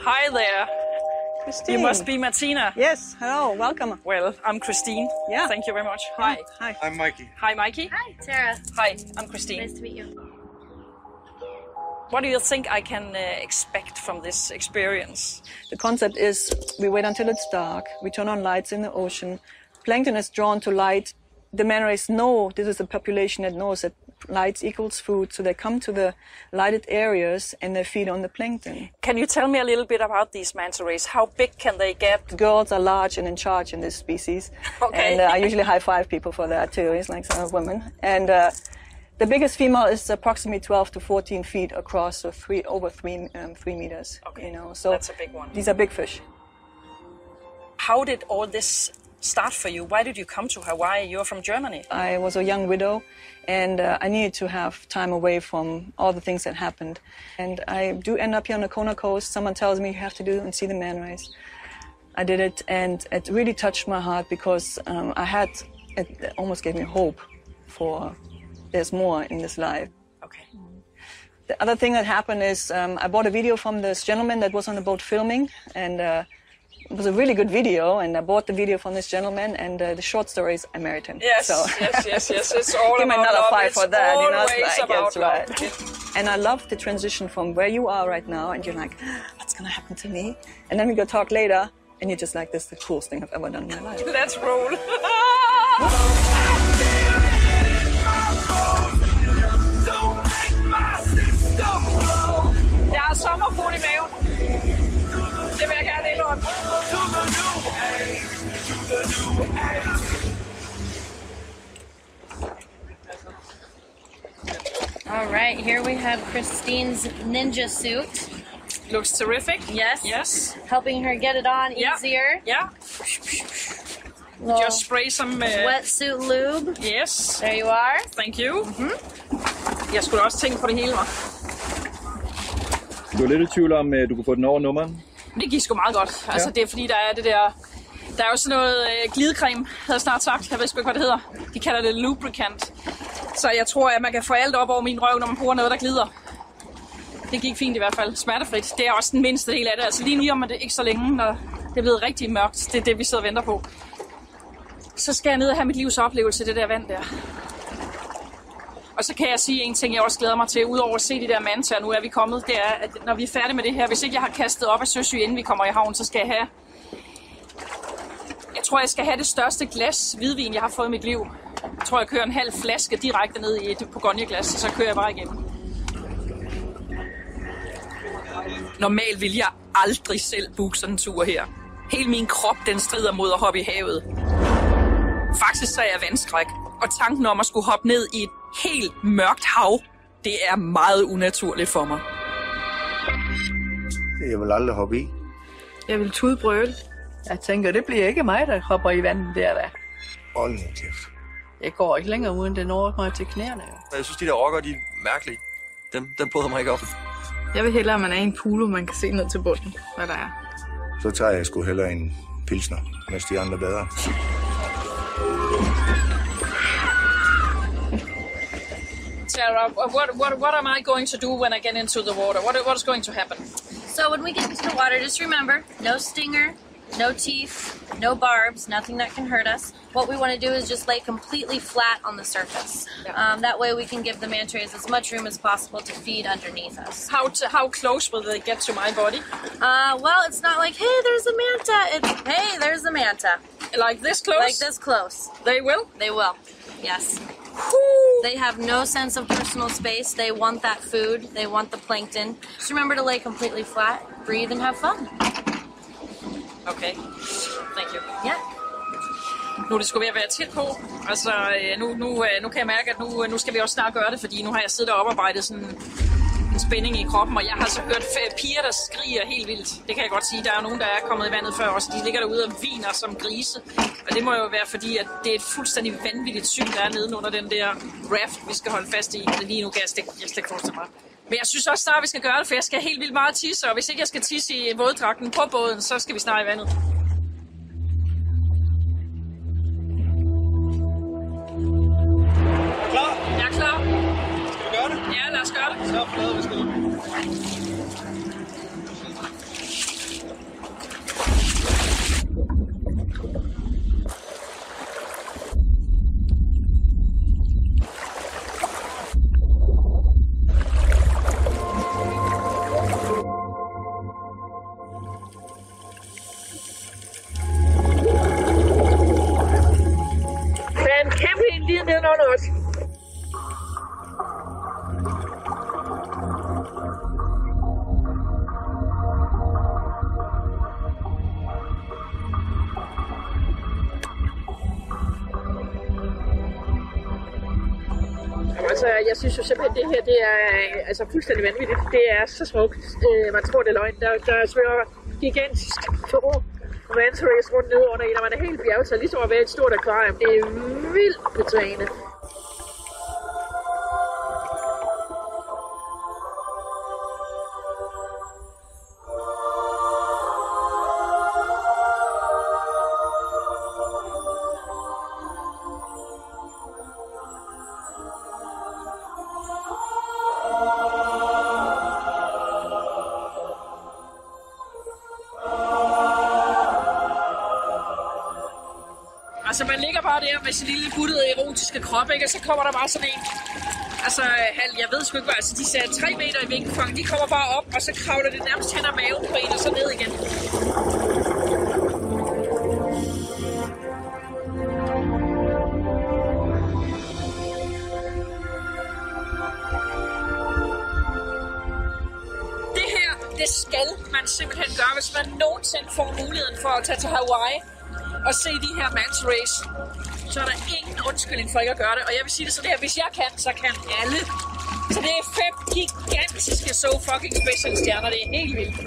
Hi there. Christine. You must be Martina. Yes, hello, welcome. Well, I'm Christine. Yeah. Thank you very much. Hi. Hi. I'm Mikey. Hi, Mikey. Hi, Sarah. Hi, I'm Christine. Nice to meet you. What do you think I can expect from this experience? The concept is we wait until it's dark, we turn on lights in the ocean. Plankton is drawn to light. The manta rays know, this is a population that knows that light equals food, so they come to the lighted areas and they feed on the plankton. Can you tell me a little bit about these manta rays? How big can they get? Girls are large and in charge in this species. Okay. And I usually high-five people for that too, it's like some women. And the biggest female is approximately 12 to 14 feet across, so over 3 meters. Okay, you know, so that's a big one. These are big fish. How did all this start for you? Why did you come to Hawaii? You're from Germany. I was a young widow, and I needed to have time away from all the things that happened. And I do end up here on the Kona coast. Someone tells me you have to do and see the manta rays. I did it, and it really touched my heart because it almost gave me hope for there's more in this life. Okay. The other thing that happened is I bought a video from this gentleman that was on the boat filming, and it was a really good video, and I bought the video from this gentleman, and the short story is I married him. Yes, so. yes. It's all Give me about another love. five It's for that. You know, always it's like, about that's right. love. And I love the transition from where you are right now, and you're like, what's going to happen to me? And then we go talk later, and you're just like, this is the coolest thing I've ever done in my life. Let's roll. Jeg har sommerfugl i maven. Det vil jeg gerne indrømme. All right, here we have Christine's ninja suit. Looks terrific. Yes. Yes. Helping her get it on Yeah. easier. Yeah. Little Just spray some... wetsuit lube. Yes. There you are. Thank you. Jeg skulle også tænke på det hele, var. Du er lidt i tvivl om, du kunne få den over nummeren? Det gik sgu meget godt. Altså, Ja. det er fordi, der er det der... Der er jo sådan noget glidecreme, havde jeg snart sagt. Jeg ved sgu ikke, hvad det hedder. De kalder det lubricant. Så jeg tror, at man kan få alt op over min røv, når man bruger noget, der glider. Det gik fint i hvert fald. Smertefrit. Det er også den mindste del af det. Altså lige nu om det ikke så længe, når det er blevet rigtig mørkt. Det er det, vi sidder og venter på. Så skal jeg ned og have mit livs oplevelse, det der vand der. Og så kan jeg sige en ting, jeg også glæder mig til, udover at se de der mantaer, nu er vi kommet, det er, at når vi er færdige med det her, hvis ikke jeg har kastet op af søsyg, inden vi kommer i havn, så skal jeg have... Jeg tror, jeg skal have det største glas hvidvin, jeg har fået i mit liv. Jeg tror, jeg kører en halv flaske direkte ned i et Bourgogne-glas, og så kører jeg bare igennem. Normalt vil jeg aldrig selv booke sådan en tur her. Hele min krop, den strider mod at hoppe i havet. Faktisk så er jeg vandskræk, og tanken om at skulle hoppe ned i et helt mørkt hav, det er meget unaturligt for mig. Jeg vil aldrig hoppe i. Jeg vil tudbrøle. Jeg tænker, det bliver ikke mig, der hopper i vandet der, da. Hold nu kæft. Jeg går ikke længere uden den når mig til knæerne. Jeg synes, de der rockere, de er mærkelige. Dem bryder mig ikke op. Jeg vil hellere, at man er i en pool, man kan se ned til bunden, hvad der er. Så tager jeg sgu hellere en pilsner, mens de andre bader. Sarah, what am I going to do when I get into the water? What is going to happen? So when we get into the water, just remember, no stinger, no teeth, no barbs, nothing that can hurt us. What we want to do is just lay completely flat on the surface. That way we can give the manta rays as much room as possible to feed underneath us. How close will they get to my body? Well, it's not like, hey, there's a manta. It's, hey, there's a manta. Like this close? Like this close. They will? They will, yes. They have no sense of personal space. They want that food. They want the plankton. Just remember to lay completely flat, breathe, and have fun. Okay. Thank you. Yeah. Nu er det sgu ved at være tæt på. Altså, nu kan jeg mærke, at nu skal vi også snart gøre det, fordi nu har jeg siddet og oparbejdet sådan en spænding i kroppen, og jeg har så hørt piger, der skriger helt vildt. Det kan jeg godt sige. Der er nogen, der er kommet i vandet før også. De ligger derude og hviner som grise. Og det må jo være fordi, at det er et fuldstændig vanvittigt syn, der er nede under den der raft, vi skal holde fast i. Lige nu kan jeg slet ikke forestille mig. Men jeg synes også snart, vi skal gøre det, for jeg skal helt vildt meget tisse, og hvis ikke jeg skal tisse i våddragten på båden, så skal vi snart i vandet. Klar? Jeg er klar. Skal vi gøre det? Ja, lad os gøre det. Så flade, vi skal ud. Altså, jeg synes jo simpelthen, det her, det er altså fuldstændig vanvittigt. Det er så smukt. Man tror, det er løgn. Der svømmer gigantisk manta rays rundt nede under en, og man er helt bjergtaget, ligesom at være et stort akvarium. Det er vildt betagende. Altså, man ligger bare der med sin lille buttede erotiske krop, ikke? Og så kommer der bare sådan en... Altså, jeg ved sgu ikke hvad, altså de sagde 3 meter i vinkefang, de kommer bare op, og så kravler det nærmest hen ad maven på en, og så ned igen. Det her, det skal man simpelthen gøre, hvis man nogensinde får muligheden for at tage til Hawaii og se de her manta rays, så er der ingen undskyldning for ikke at gøre det. Og jeg vil sige det sådan her, hvis jeg kan, så kan alle. Så det er 5 gigantiske so fucking special stjerner, det er helt vildt.